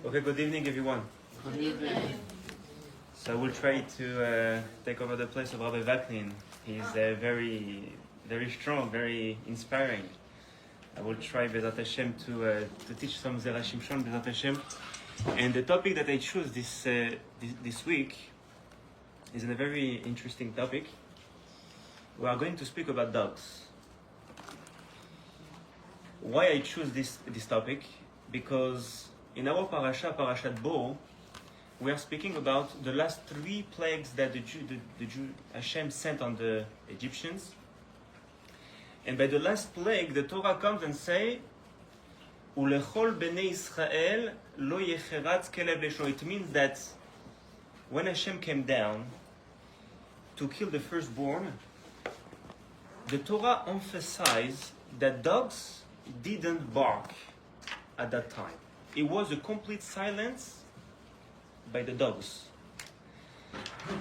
Okay, good evening, everyone. Good evening. So I will try to take over the place of Rabbi Vaknin. He's very, very strong, very inspiring. I will try, Bezat Hashem, to teach some Zera Shimshon, Bezat Hashem. And the topic that I choose this week is a very interesting topic. We are going to speak about dogs. Why I choose this topic? Because in our Parshat Bo, we are speaking about the last 3 plagues that Hashem sent on the Egyptians. And by the last plague, the Torah comes and say, "Ulechol bnei Israel lo yecheratz kelev lesho." It means that when Hashem came down to kill the firstborn, the Torah emphasized that dogs didn't bark at that time. It was a complete silence by the dogs.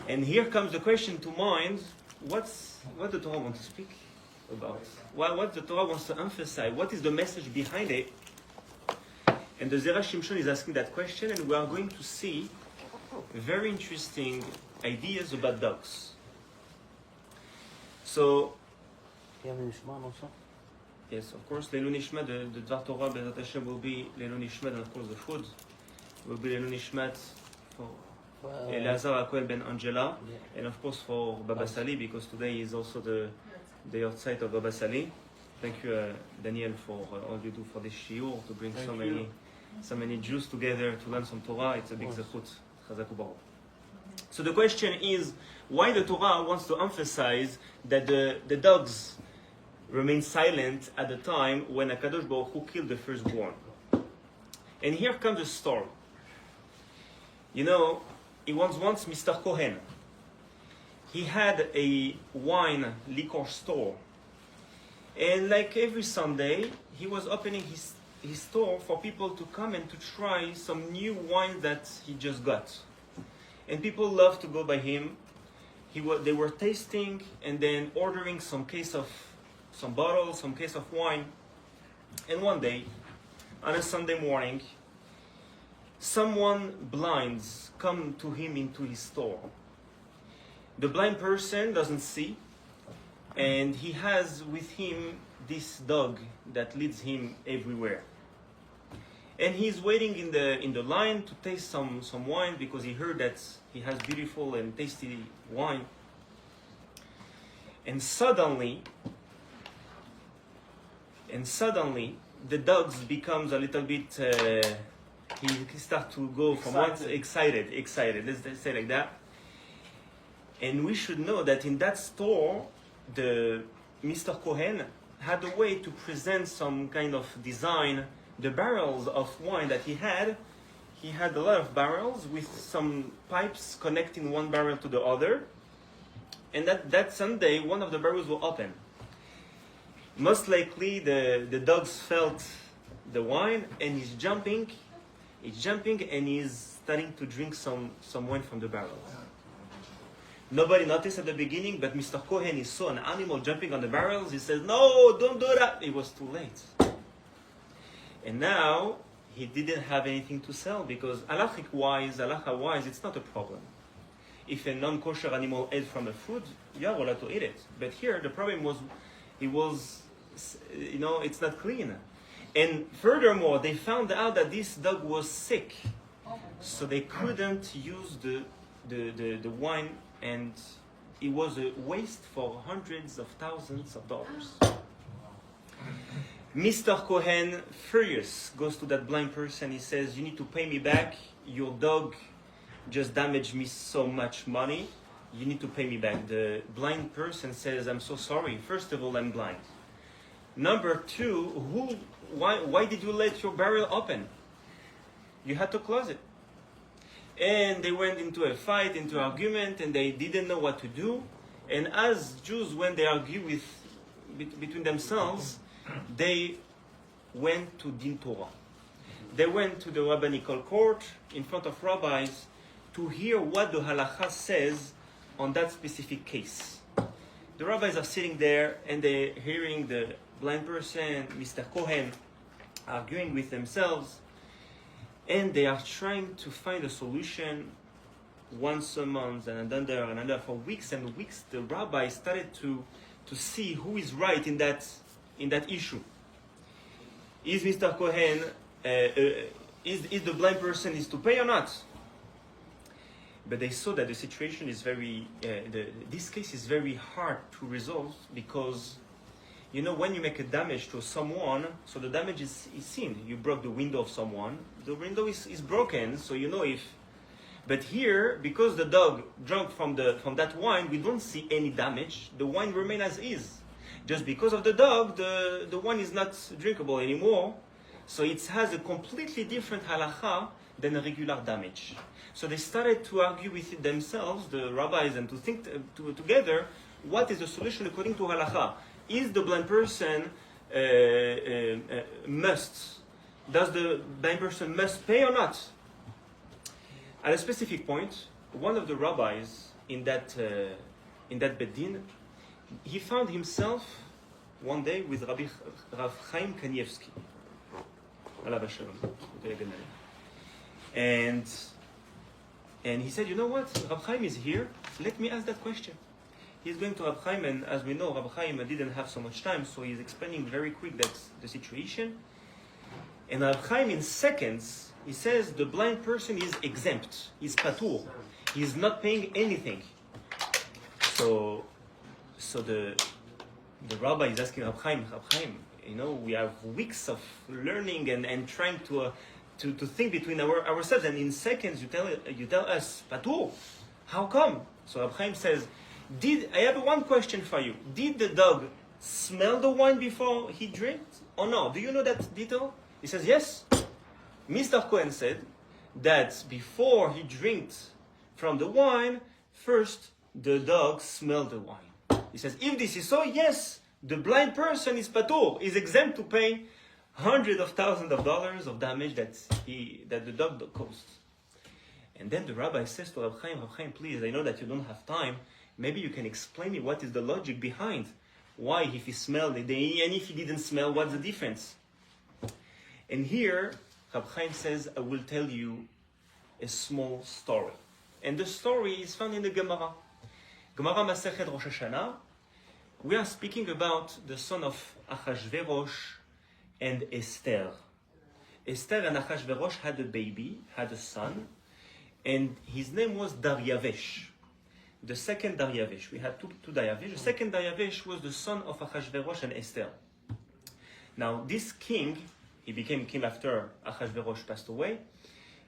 And here comes the question to mind, what the Torah wants to speak about? What the Torah wants to emphasize? What is the message behind it? And the Zera Shimshon is asking that question, and we are going to see very interesting ideas about dogs. So, yes, of course, Leilu Nishmat, the Dvar Torah, Bezat Hashem, will be Leilu Nishmat, and of course the food will be Leilu Nishmat for Eleazar Akoel ben Angela, and of course for Baba Sali, because today is also the outside of Baba Sali. Thank you, Daniel, for all you do for this shiur, to bring so many Jews together to learn some Torah. It's a big zechut. Chazak u'baruch. So the question is, why the Torah wants to emphasize that the dogs remain silent at the time when HaKadosh Baruch Hu killed the firstborn. And here comes a story. You know, it was once Mr. Cohen. He had a wine liquor store. And like every Sunday, he was opening his store for people to come and to try some new wine that he just got. And people loved to go by him. They were tasting and then ordering some bottles, some case of wine. And one day, on a Sunday morning, someone blind come to him into his store. The blind person doesn't see, and he has with him this dog that leads him everywhere. And he's waiting in the line to taste some wine because he heard that he has beautiful and tasty wine. And suddenly, the dogs becomes a little bit, he starts to go from excited, let's say like that. And we should know that in that store, the Mr. Cohen had a way to present some kind of design. The barrels of wine that he had a lot of barrels with some pipes connecting one barrel to the other. And that Sunday, one of the barrels will open. Most likely the dogs felt the wine, and he's jumping and he's starting to drink some wine from the barrel. Nobody noticed at the beginning, but Mr. Cohen, he saw an animal jumping on the barrels. He says, "No, don't do that." It was too late. And now he didn't have anything to sell because halakha-wise, it's not a problem. If a non-kosher animal ate from the food, you are allowed to eat it. But here the problem was, it's not clean. And furthermore, they found out that this dog was sick, so they couldn't use the wine, and it was a waste for hundreds of thousands of dollars. Mr. Cohen, furious, goes to that blind person. He says, "You need to pay me back. Your dog just damaged me so much money. You need to pay me back." The blind person says, "I'm so sorry. First of all, I'm blind. Number 2, why did you let your barrel open? You had to close it." And they went into a fight, into argument, and they didn't know what to do. And as Jews, when they argue between themselves, they went to Din Torah. They went to the rabbinical court in front of rabbis to hear what the halakha says on that specific case. The rabbis are sitting there and they're hearing the blind person, Mr. Cohen, arguing with themselves. And they are trying to find a solution once a month and another for weeks and weeks. The rabbi started to see who is right in that issue. Is Mr. Cohen is the blind person is to pay or not? But they saw that the situation is this case is very hard to resolve, because when you make a damage to someone, so the damage is seen. You broke the window of someone, the window is broken, so if. But here, because the dog drank from that wine, we don't see any damage. The wine remains as is. Just because of the dog, the wine is not drinkable anymore. So it has a completely different halacha than a regular damage. So they started to argue with it themselves, the rabbis, and to think together, what is the solution according to halacha? Is the blind person does the blind person must pay or not? At a specific point, one of the rabbis in that bedin, he found himself one day with Rabbi Chaim Kanievski. And he said, you know what? Rabbi Chaim is here. Let me ask that question. He's going to Rabbi Chaim, and as we know, Rabbi Chaim didn't have so much time, so he's explaining very quick that's the situation. And Rabbi Chaim, in seconds, he says the blind person is exempt. He's patur. He's not paying anything. So the rabbi is asking Rabbi Chaim, we have weeks of learning and trying to think between ourselves, and in seconds you tell us, patur, how come? So Rabbi Chaim says, I have one question for you. Did the dog smell the wine before he drank or no? Do you know that detail? He says, yes. Mr. Cohen said that before he drank from the wine, first the dog smelled the wine. He says, if this is so, yes, the blind person is patur, is exempt to pay hundreds of thousands of dollars of damage that the dog caused. And then the rabbi says to Rabbi Chaim, please, I know that you don't have time. Maybe you can explain me what is the logic behind why, if he smelled it, and if he didn't smell, what's the difference? And here, Rabbi Chaim says, I will tell you a small story. And the story is found in the Gemara. Gemara Masechet Rosh Hashanah. We are speaking about the son of Achashverosh and Esther. Esther and Achashverosh had a son, and his name was Daryavesh. The second Daryavesh. We had two Daryavesh. The second Daryavesh was the son of Achashverosh and Esther. Now, this king, he became king after Achashverosh passed away.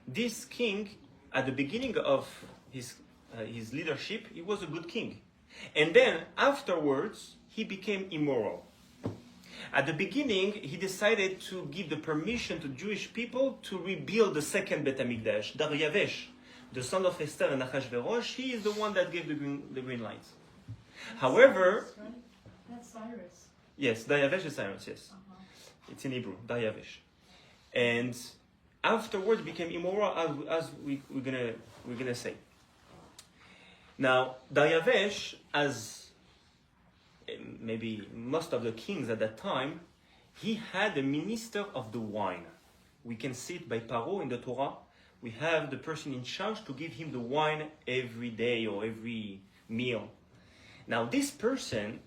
This king, at the beginning of his leadership, he was a good king. And then, afterwards, he became immoral. At the beginning, he decided to give the permission to Jewish people to rebuild the second Bet HaMikdash. Daryavesh, the son of Esther and Achashverosh, he is the one that gave the green light. However... That's Cyrus. Yes, Daryavesh is Cyrus, yes. Uh-huh. It's in Hebrew, Daryavesh. And afterwards became immoral, as we're gonna say. Now, Daryavesh, as maybe most of the kings at that time, he had a minister of the wine. We can see it by Paro in the Torah. We have the person in charge to give him the wine every day or every meal. Now, this person,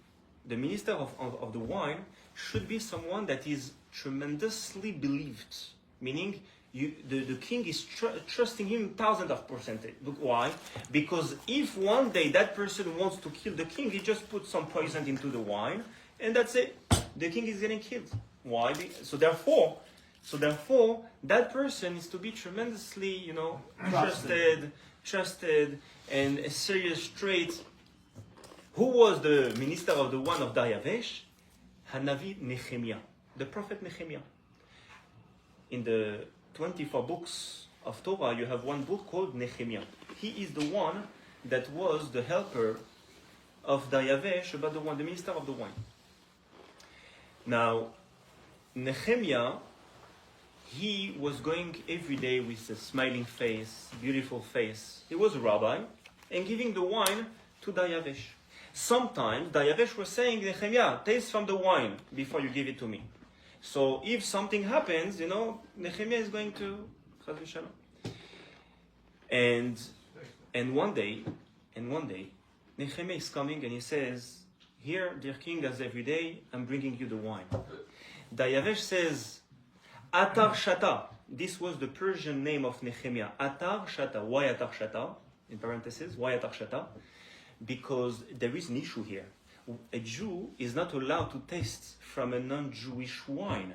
the minister of the wine, should be someone that is tremendously believed, meaning the king is trusting him thousands of percentage. Look, why? Because if one day that person wants to kill the king, he just puts some poison into the wine, and that's it. The king is getting killed. Why? So therefore, that person is to be tremendously, trusted, and a serious trait. Who was the minister of the one of Daryavesh? Hanavi Nehemiah, the prophet Nehemiah. In the 24 books of Torah, you have one book called Nehemiah. He is the one that was the helper of Daryavesh, about the minister of the wine. Now, Nehemiah, he was going every day with a smiling face, beautiful face. He was a rabbi, and giving the wine to Daryavesh. Sometimes Daryavesh was saying, Nehemiah, taste from the wine before you give it to me. So if something happens, Nehemiah is going to Chas v'shalom. And one day, Nehemiah is coming and he says, "Here, dear king, as every day, I'm bringing you the wine." Daryavesh says, "Atar Shata." This was the Persian name of Nehemiah. Atar Shata. Why Atar Shata? In parentheses, why Atar Shata? Because there is an issue here. A Jew is not allowed to taste from a non-Jewish wine.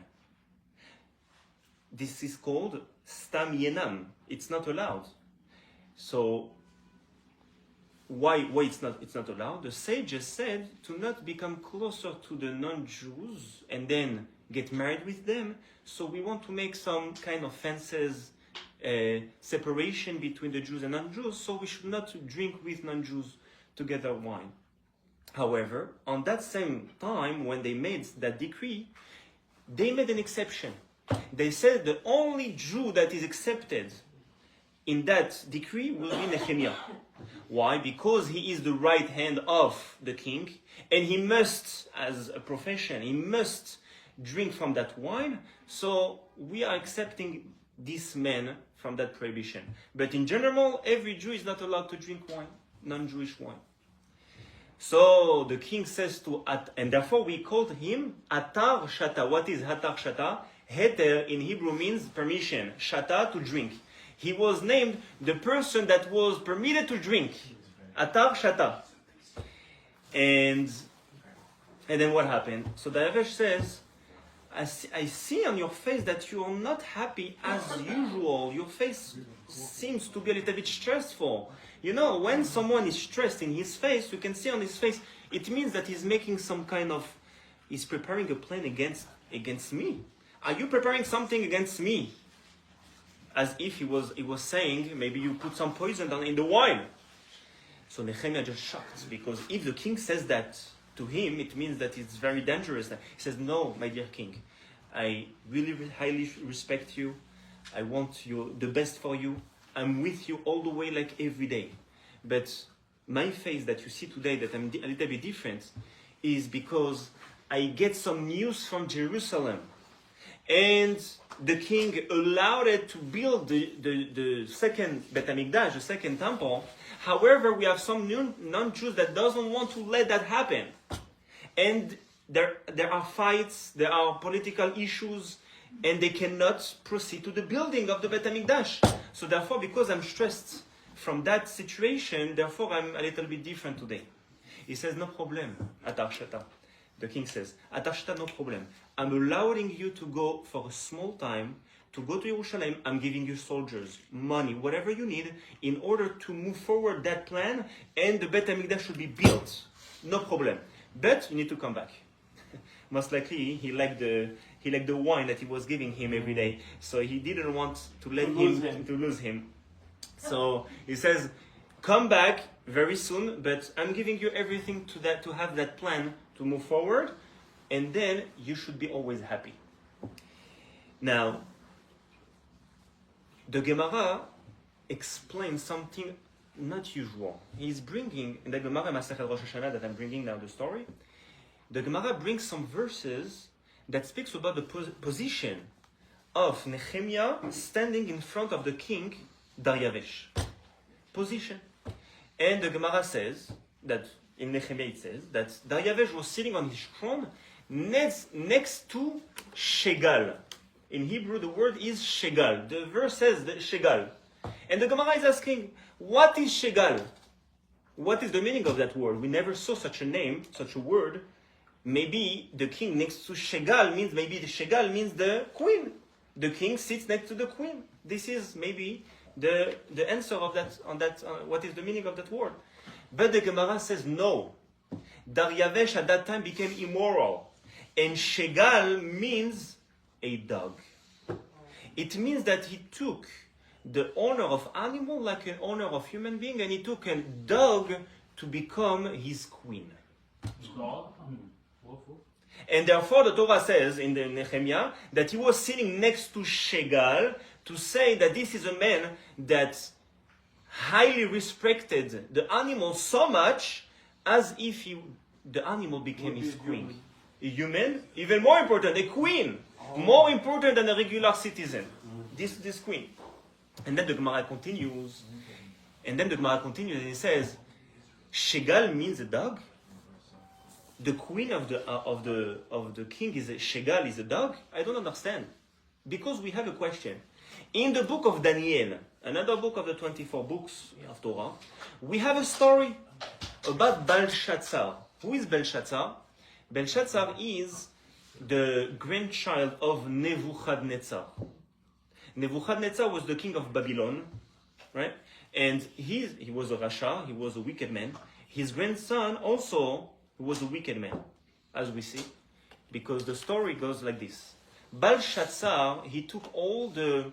This is called Stam Yenam. It's not allowed. So, why it's not allowed? The sages said to not become closer to the non-Jews and then get married with them. So we want to make some kind of fences, separation between the Jews and non-Jews. So we should not drink with non-Jews together wine. However, on that same time when they made that decree, they made an exception. They said the only Jew that is accepted in that decree will be Nehemiah. Why? Because he is the right hand of the king, and he must, as a profession, he must drink from that wine. So we are accepting this man from that prohibition. But in general, every Jew is not allowed to drink wine, non-Jewish wine. So the king says and therefore we called him Atar Shata. What is Atar Shata? Heter in Hebrew means permission. Shata, to drink. He was named the person that was permitted to drink. Atar Shata. And then what happened? So Daryavesh says, I see on your face that you are not happy as usual. Your face seems to be a little bit stressful. You know, when someone is stressed in his face, you can see on his face, it means that he's making he's preparing a plan against me. Are you preparing something against me? As if he was saying, maybe you put some poison in the wine. So Nehemiah just shocked, because if the king says that to him, it means that it's very dangerous. He says, "No, my dear king, I really highly respect you. I want the best for you. I'm with you all the way, like every day. But my face that you see today, that I'm a little bit different, is because I get some news from Jerusalem. And the king allowed it to build the second Bet HaMikdash, the second temple. However, we have some non-Jews that doesn't want to let that happen. And there are fights, there are political issues, and they cannot proceed to the building of the Bet HaMikdash. So therefore, because I'm stressed from that situation, therefore I'm a little bit different today." He says, "No problem, Atar Shata." The king says, "Atar Shata, no problem. I'm allowing you to go for a small time, to go to Jerusalem. I'm giving you soldiers, money, whatever you need, in order to move forward that plan, and the Bet HaMikdash should be built. No problem. But you need to come back." Most likely, he liked the wine that he was giving him every day, so he didn't want to lose him. So he says, "Come back very soon, but I'm giving you everything to have that plan to move forward, and then you should be always happy." Now, the Gemara explains something not usual. He's bringing, in the Gemara Masechet Rosh Hashanah that I'm bringing now the story, the Gemara brings some verses that speaks about the position of Nehemiah standing in front of the king Daryavesh. Position. And the Gemara says that, in Nehemiah it says, that Daryavesh was sitting on his throne next to Shegal. In Hebrew, the word is Shegal. The verse says Shegal. And the Gemara is asking, what is Shegal? What is the meaning of that word? We never saw such a name, such a word. Maybe the king next to Shegal means, maybe the Shegal means the queen. The king sits next to the queen. This is maybe the answer of that, what is the meaning of that word. But the Gemara says no. Daryavesh at that time became immoral. And Shegal means a dog. It means that he took the honor of animal like an honor of human being, and he took a dog to become his queen. And therefore the Torah says in the Nehemiah that he was sitting next to Shegal to say that this is a man that highly respected the animal so much as if the animal became his queen. A human, even more important, a queen, more important than a regular citizen. This queen. And then the Gemara continues, and it says, Shegal means a dog? The queen of the king is Shegal is a dog? I don't understand. Because we have a question. In the book of Daniel, another book of the 24 books of Torah, we have a story about Belshazzar. Who is Belshazzar? Belshazzar is the grandchild of Nebuchadnezzar. Nebuchadnezzar was the king of Babylon, right? And he was a rasha, he was a wicked man. His grandson also was a wicked man, as we see, because the story goes like this. Belshazzar, he took all the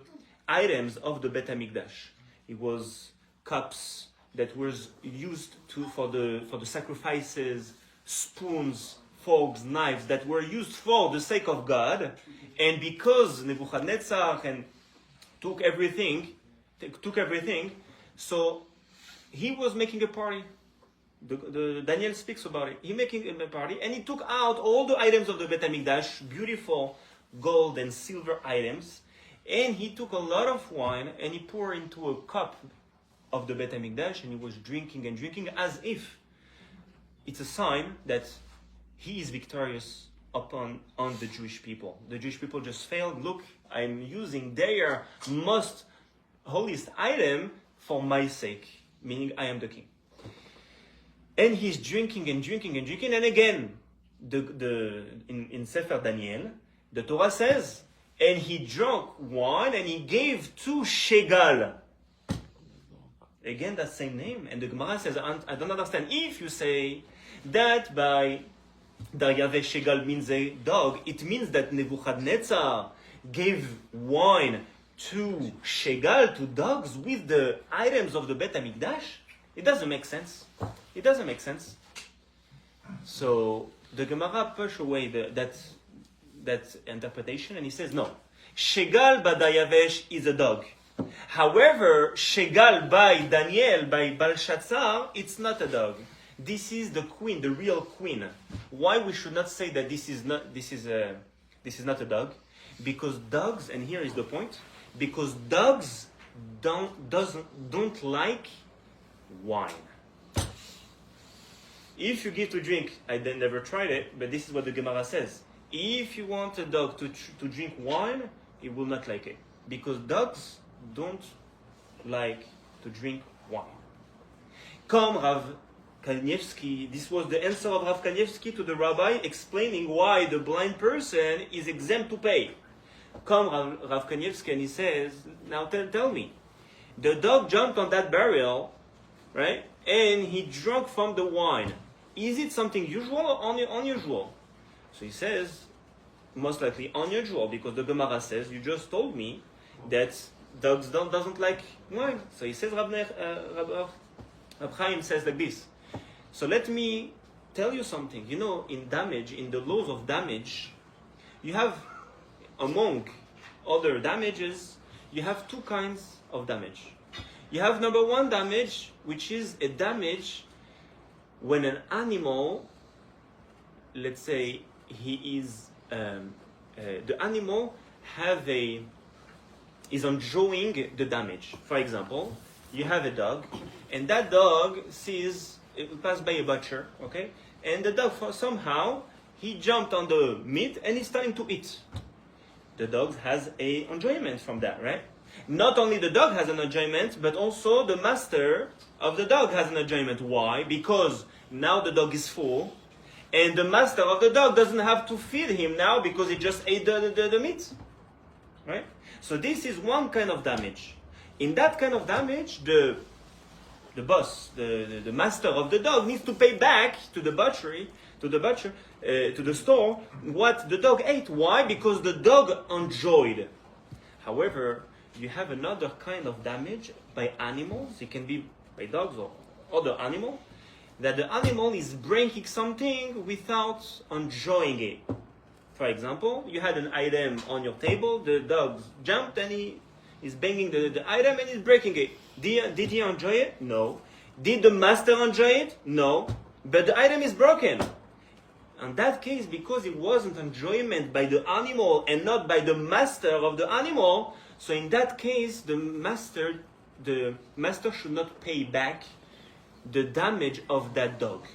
items of the Bet HaMikdash. It was cups that was used for the sacrifices, spoons, forks, knives that were used for the sake of God. And because Nebuchadnezzar took everything, so he was making a party. The Daniel speaks about it. He making a party, and he took out all the items of the Bet HaMikdash, beautiful gold and silver items, and he took a lot of wine and he poured into a cup of the Bet HaMikdash, and he was drinking and drinking as if it's a sign that he is victorious on the Jewish people. The Jewish people just failed. Look, I'm using their most holiest item for my sake, meaning I am the king. And he's drinking and drinking and drinking, and again, in Sefer Daniel, the Torah says, and he drank wine and he gave to Shegal. Again, that same name. And the Gemara says, I don't understand. If you say that by Daryaveh Shegal means a dog, it means that Nebuchadnezzar gave wine to Shegal, to dogs, with the items of the Bet HaMikdash. It doesn't make sense. It doesn't make sense. So the Gemara pushed away that interpretation, and he says, no, Shegal by Dayavesh is a dog. However, Shegal by Daniel, by Belshazzar, it's not a dog. This is the queen, the real queen. Why we should not say that this is not a dog? Because dogs, and here is the point, because dogs don't like wine. If you give to drink, I never tried it, but this is what the Gemara says. If you want a dog to drink wine, it will not like it. Because dogs don't like to drink wine. Come, Rav Kanievski, this was the answer of Rav Kanievski to the rabbi explaining why the blind person is exempt to pay. Come, Rav Kanievski, and he says, now tell me, the dog jumped on that barrel, right, and he drank from the wine. Is it something usual or unusual? So he says, most likely unusual, because the Gemara says, you just told me that dogs doesn't like wine. So he says, Rabbi Chaim says like this. So let me tell you something. You know, in the laws of damage, you have, among other damages, you have two kinds of damage. You have number one damage, which is a damage when an animal, let's say, the animal is enjoying the damage. For example, you have a dog, and that dog passed by a butcher, okay? And the dog, somehow, he jumped on the meat and he's starting to eat. The dog has an enjoyment from that, right? Not only the dog has an enjoyment, but also the master of the dog has an enjoyment. Why? Because now the dog is full, and the master of the dog doesn't have to feed him now because he just ate the meat. Right? So this is one kind of damage. In that kind of damage, the boss, the master of the dog needs to pay back to the butcher, to the store, what the dog ate. Why? Because the dog enjoyed. However, you have another kind of damage by animals. It can be by dogs or other animal, that the animal is breaking something without enjoying it. For example, you had an item on your table, the dog jumped and he is banging the item and he's breaking it. Did he enjoy it? No. Did the master enjoy it? No. But the item is broken. In that case, because it wasn't enjoyment by the animal and not by the master of the animal, So in that case, the master should not pay back the damage of that dog.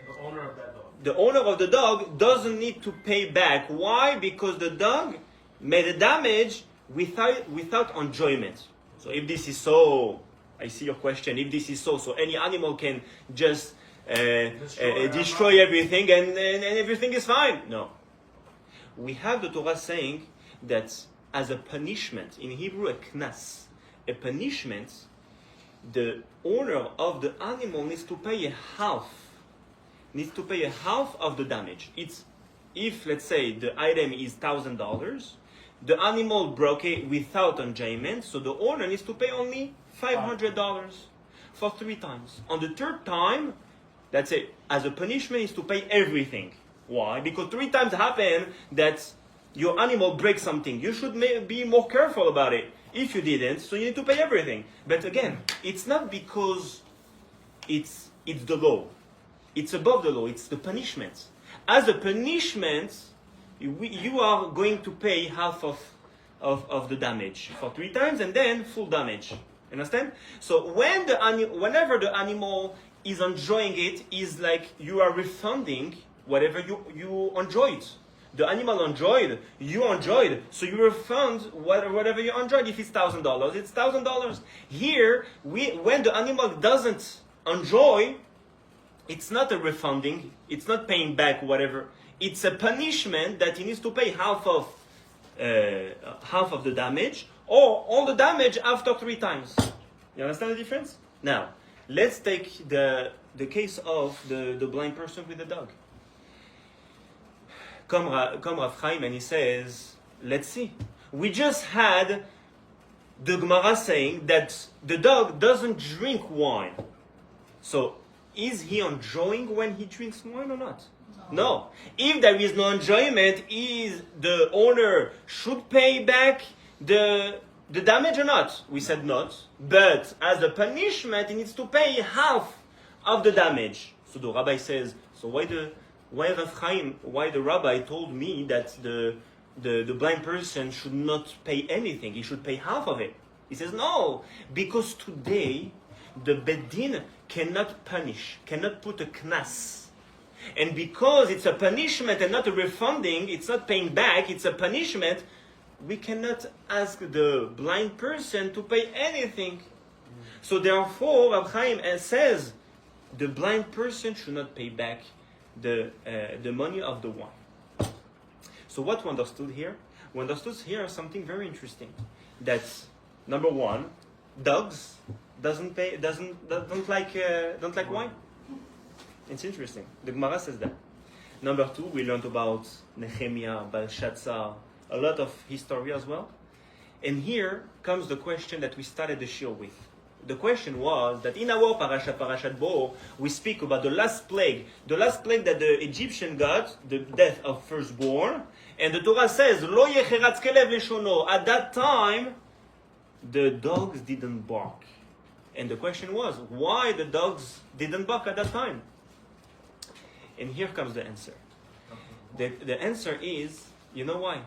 The owner of that dog. The owner of the dog doesn't need to pay back. Why? Because the dog made a damage without enjoyment. So if this is so, I see your question. If this is so any animal can just destroy everything and everything is fine. No. We have the Torah saying that as a punishment, in Hebrew a knas, a punishment, the owner of the animal needs to pay half of the damage. It's if, let's say, the item is $1,000, the animal broke it without enjoyment, so the owner needs to pay only $500 for 3 times. On the 3rd time, that's it. As a punishment, is to pay everything. Why? Because 3 times happen that your animal breaks something. You should be more careful about it. If you didn't, so you need to pay everything. But again, it's not because it's the law. It's above the law. It's the punishment. As a punishment, you are going to pay half of the damage for 3 times and then full damage. Understand? So whenever the animal is enjoying it, is like you are refunding whatever you enjoyed. The animal enjoyed, you enjoyed, so you refund whatever you enjoyed. If it's $1,000, it's $1,000. Here, when the animal doesn't enjoy, it's not a refunding, it's not paying back whatever. It's a punishment that he needs to pay half of the damage, or all the damage after 3 times. You understand the difference? Now, let's take the case of the blind person with the dog. Come Rabbi Chaim and he says, let's see. We just had the Gemara saying that the dog doesn't drink wine. So, is he enjoying when he drinks wine or not? No. If there is no enjoyment, is the owner should pay back the damage or not? We said not. But as a punishment, he needs to pay half of the damage. So the rabbi says, so why the rabbi told me that the blind person should not pay anything, he should pay half of it? He says, no, because today the bedin cannot punish, cannot put a knas. And because it's a punishment and not a refunding, it's not paying back, it's a punishment, we cannot ask the blind person to pay anything. So therefore, Rabbi Chaim says, the blind person should not pay back the money of the wine. So what we understood here? We understood here something very interesting. That number one, dogs don't like wine. It's interesting. The Gemara says that. Number two, we learned about Nehemiah, Belshazzar, a lot of history as well. And here comes the question that we started the shiur with. The question was that in our Parshat Bo, we speak about the last plague that the Egyptian got, the death of firstborn, and the Torah says, Lo yecheratz kelev leshono. At that time, the dogs didn't bark. And the question was, why the dogs didn't bark at that time? And here comes the answer. The answer is, you know why?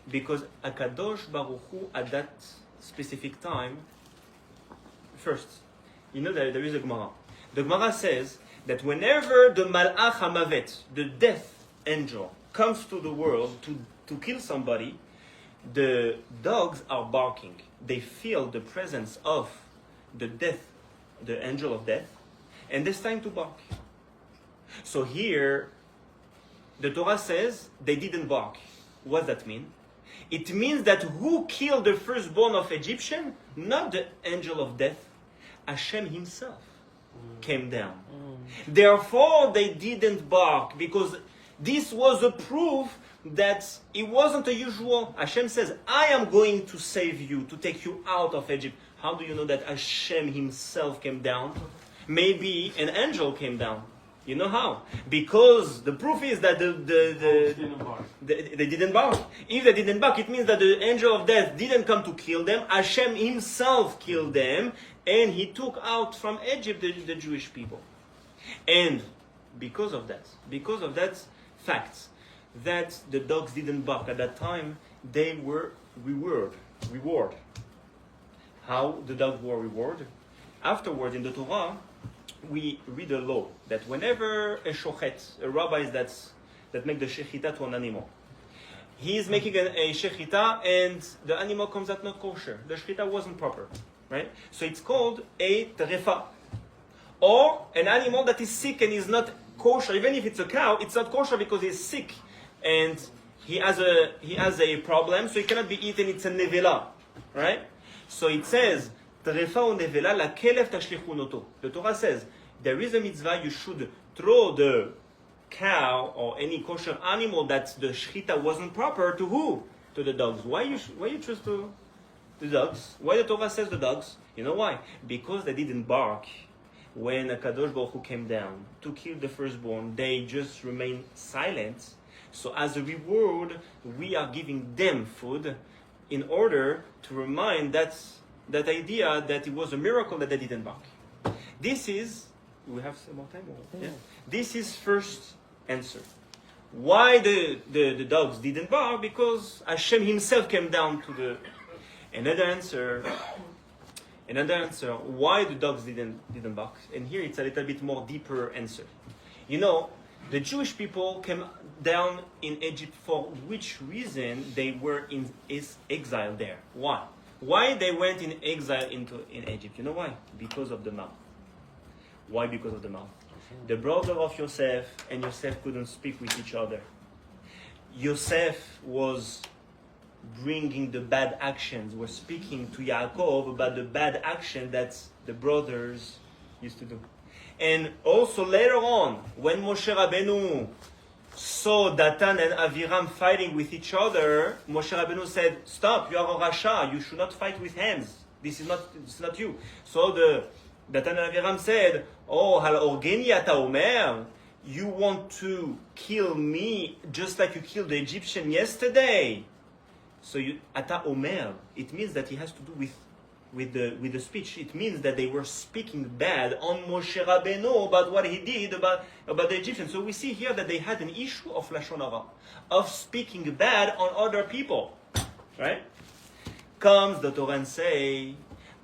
Because Akadosh Baruch Hu at that specific time, first, you know that there is a Gemara. The Gemara says that whenever the Malach HaMavet, the death angel, comes to the world to kill somebody, the dogs are barking. They feel the presence of the angel of death, and it's time to bark. So here, the Torah says they didn't bark. What does that mean? It means that who killed the firstborn of Egyptian? Not the angel of death. Hashem himself came down. Therefore, they didn't bark, because this was a proof that it wasn't a usual. Hashem says, I am going to save you, to take you out of Egypt. How do you know that Hashem himself came down? Maybe an angel came down. You know how? Because the proof is that they didn't bark. If they didn't bark, it means that the angel of death didn't come to kill them. Hashem himself killed them, and he took out from Egypt the Jewish people. And because of that fact, that the dogs didn't bark at that time, they were rewarded reward. How the dogs were rewarded? Afterward, in the Torah, we read a law that whenever a shochet, a rabbi that make the shechita to an animal, he is making a shechita and the animal comes out not kosher. The shechita wasn't proper, right? So it's called a terefa. Or an animal that is sick and is not kosher, even if it's a cow, it's not kosher because he's sick and he has a problem, so it cannot be eaten. It's a nevela, right? So it says, "Terefa o nevela la kelev tashlichun oto." The Torah says there is a mitzvah. You should throw the cow or any kosher animal that the shechita wasn't proper to who? To the dogs. Why you choose to the dogs? Why the Torah says the dogs? You know why? Because they didn't bark. When Kadosh Baruch Hu came down to kill the firstborn, they just remained silent. So as a reward, we are giving them food in order to remind that idea that it was a miracle that they didn't bark. This is, we have some more time? Yeah. This is first answer. Why the dogs didn't bark? Because Hashem himself came down to the... Another answer, why the dogs didn't bark? And here it's a little bit more deeper answer. You know, the Jewish people came down in Egypt for which reason they were in exile there. Why? Why they went in exile in Egypt? You know why? Because of the mouth. Why because of the mouth? The brother of Yosef and Yosef couldn't speak with each other. Yosef was bringing the bad actions, was speaking to Yaakov about the bad action that the brothers used to do. And also later on, when Moshe Rabbeinu saw Datan and Aviram fighting with each other, Moshe Rabbeinu said, "Stop, you are a Rasha, you should not fight with hands. This is not you." So Datan and Aviram said, "Oh, hal orgeni ata omer, you want to kill me just like you killed the Egyptian yesterday." So ata omer, it means that it has to do with the speech. It means that they were speaking bad on Moshe Rabbeinu about what he did about the Egyptians. So we see here that they had an issue of lashon hara, of speaking bad on other people, right? Comes the Torah and say,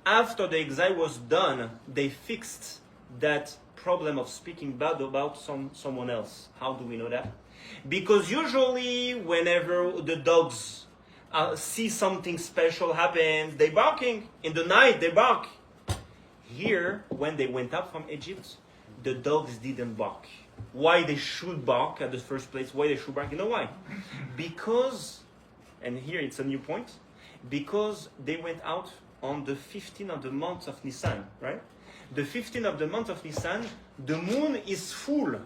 after the exile was done, they fixed that problem of speaking bad about someone else. How do we know that? Because usually whenever the dogs see something special happen, they barking. In the night, they bark. Here, when they went up from Egypt, the dogs didn't bark. Why they should bark at the first place? Why they should bark? You know why? Because, and here it's a new point, because they went out on the 15th of the month of Nisan, right? The 15th of the month of Nisan, the moon is full,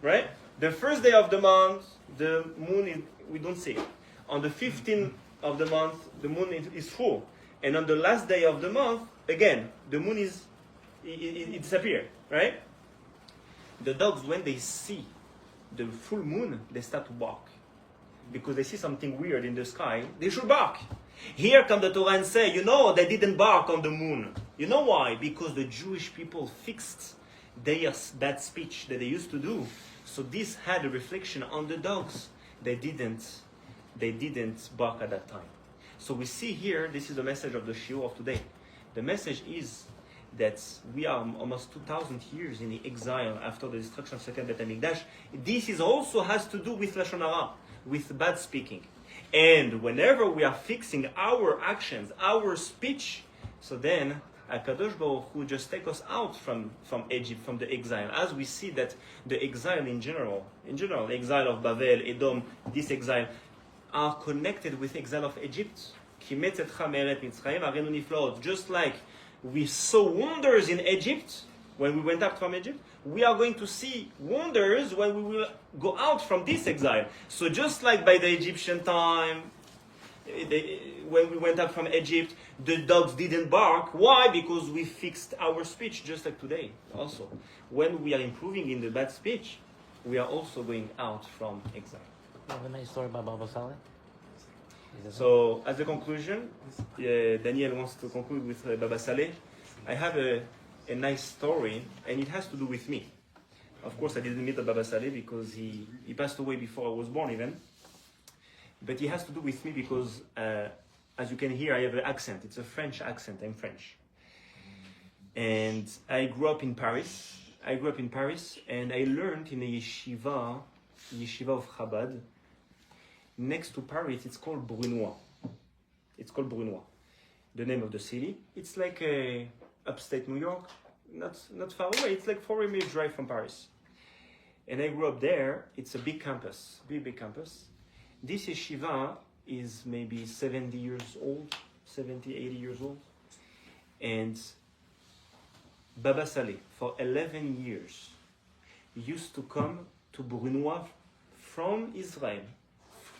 right? The first day of the month, the moon we don't see it. On the 15th of the month, the moon is full. And on the last day of the month, again, the moon it disappears, right? The dogs, when they see the full moon, they start to bark. Because they see something weird in the sky, they should bark. Here come the Torah and say, you know, they didn't bark on the moon. You know why? Because the Jewish people fixed their bad speech that they used to do. So this had a reflection on the dogs. They didn't bark at that time. So we see here, this is the message of the shiur of today. The message is that we are almost 2,000 years in the exile after the destruction of Second Beit HaMikdash. This also has to do with lashon hara, with bad speaking. And whenever we are fixing our actions, our speech, so then HaKadosh Baruch Hu just take us out from Egypt, from the exile. As we see that the exile in general, exile of Babel, Edom, this exile, are connected with exile of Egypt. Just like we saw wonders in Egypt when we went out from Egypt, we are going to see wonders when we will go out from this exile. So just like by the Egyptian time, when we went out from Egypt, the dogs didn't bark. Why? Because we fixed our speech, just like today also. When we are improving in the bad speech, we are also going out from exile. You have a nice story about Baba Sali? So, as a conclusion, Daniel wants to conclude with Baba Sali. I have a nice story, and it has to do with me. Of course, I didn't meet Baba Sali because he passed away before I was born even. But it has to do with me because as you can hear, I have an accent. It's a French accent. I'm French. And I grew up in Paris. And I learned in a yeshiva of Chabad. Next to Paris, it's called Brunois. The name of the city. It's like upstate New York, not far away. It's like 40 minutes drive from Paris. And I grew up there. It's a big campus, big campus. This yeshiva is maybe 70, 80 years old. And Baba Sali, for 11 years, used to come to Brunois from Israel,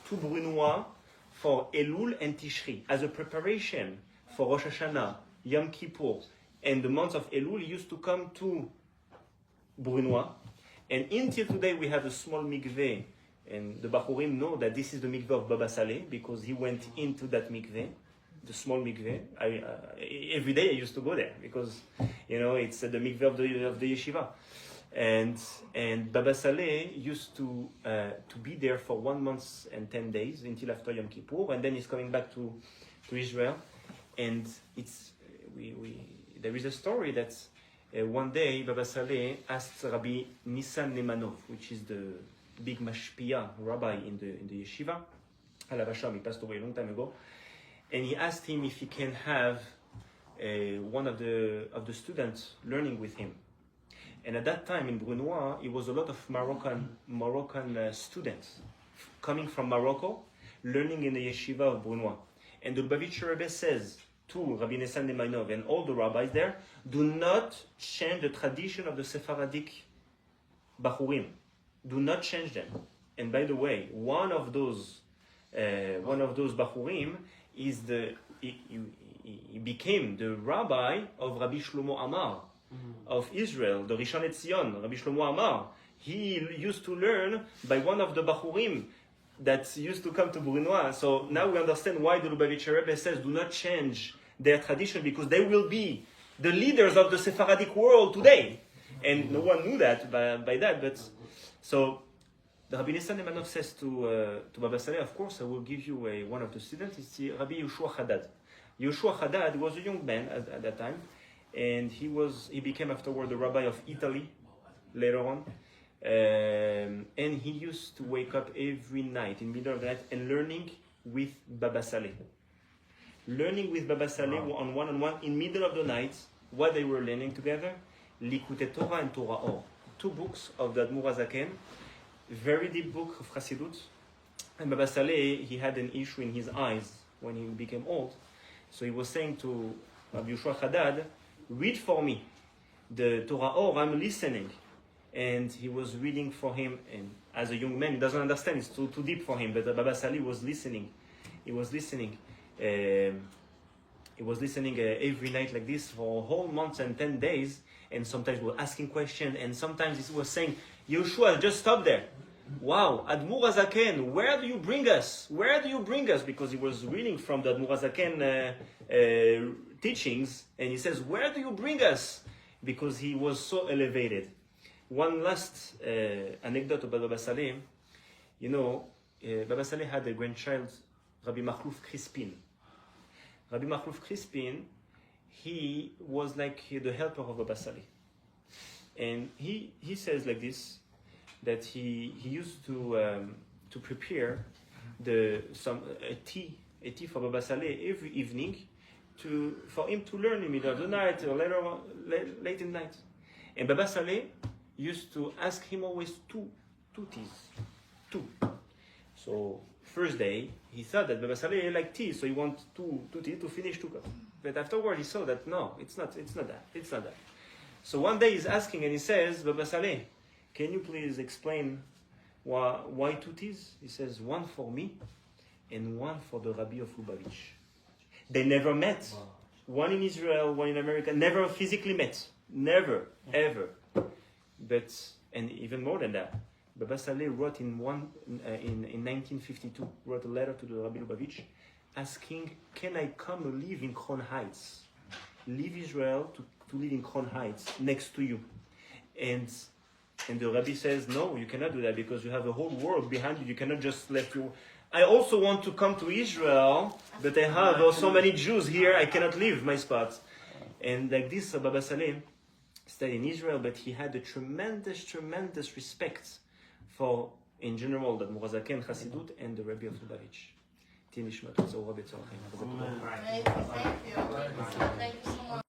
to Brunois for Elul and Tishri, as a preparation for Rosh Hashanah, Yom Kippur, and the month of Elul. He used to come to Brunois. And until today, we have a small mikveh, and the Bachurim know that this is the mikveh of Baba Sali, because he went into that mikveh, the small mikveh. Every day I used to go there, because, it's the mikveh of the yeshiva. And Baba Saleh used to be there for 1 month and 10 days until after Yom Kippur, and then he's coming back to Israel. And there is a story that one day Baba Saleh asked Rabbi Nissan Nemanov, which is the big mashpia rabbi in the yeshiva. Alav Hashem, he passed away a long time ago, and he asked him if he can have one of the students learning with him. And at that time in Brunois, it was a lot of Moroccan students coming from Morocco, learning in the yeshiva of Brunois. And the Lubavitcher Rebbe says to Rabbi Nissan Nemanov and all the rabbis there, do not change the tradition of the Sephardic Bachurim. Do not change them. And by the way, one of those Bachurim is he became the rabbi of Rabbi Shlomo Amar of Israel, the Rishon LeZion, Rabbi Shlomo Amar. He used to learn by one of the Bachurim that used to come to Brunois. So now we understand why the Lubavitcher Rebbe says do not change their tradition, because they will be the leaders of the Sephardic world today. And no one knew that by that. But so the Rabbi Nissan Nemanov says to Baba Saleh, of course, I will give you one of the students. It's Rabbi Yehoshua Haddad. Yehoshua Haddad was a young man at that time, and he became afterward the rabbi of Italy later on. And he used to wake up every night, in the middle of the night, and learning with Baba Saleh. Learning with Baba Saleh on one-on-one, in the middle of the night, what they were learning together, Likutei Torah and Torah Or. 2 books of the Admor HaZaken, very deep book of Chassidut. And Baba Saleh, he had an issue in his eyes when he became old. So he was saying to Rabbi Yehoshua Haddad, read for me the Torah Or, I'm listening. And he was reading for him, and as a young man, he doesn't understand, it's too deep for him, but Baba Saleh was listening. He was listening every night like this for a whole month and 10 days, and sometimes we were asking questions, and sometimes he was saying, Yehoshua, just stop there. Wow, Admor HaZaken, where do you bring us? Where do you bring us? Because he was reading from the Admor HaZaken teachings, and he says, where do you bring us? Because he was so elevated. One last anecdote about Baba Saleh. Baba Saleh had a grandchild, Rabbi Machluf Crispin. Rabbi Machluf Crispin, he was like the helper of Baba Saleh. And he says like this, that he used to prepare a tea for Baba Saleh every evening for him to learn in the middle of the night or late in the night. And Baba Saleh used to ask him always two teas. So first day he thought that Baba Saleh liked tea, so he wanted two tea to finish 2 cups. But afterward he saw that no, it's not that. So one day he's asking and he says, Baba Saleh, can you please explain why 2 teas? He says, one for me and one for the Rabbi of Lubavitch. They never met. One in Israel, one in America, never physically met. Never, ever. But, and even more than that, Baba Saleh wrote in 1952, wrote a letter to the Rabbi Lubavitch asking, can I come live in Crown Heights? Leave Israel to live in Crown Heights next to you. And And the Rabbi says, no, you cannot do that because you have a whole world behind you. You cannot just let you. I also want to come to Israel, but I have so many Jews here, I cannot leave my spot. And like this, Baba Sali stayed in Israel, but he had a tremendous respect for, in general, the Murazaken Chassidut and the Rabbi of Lubavitch. Tien Nishmat, Zora Betzorachim. Thank you. Thank you so much.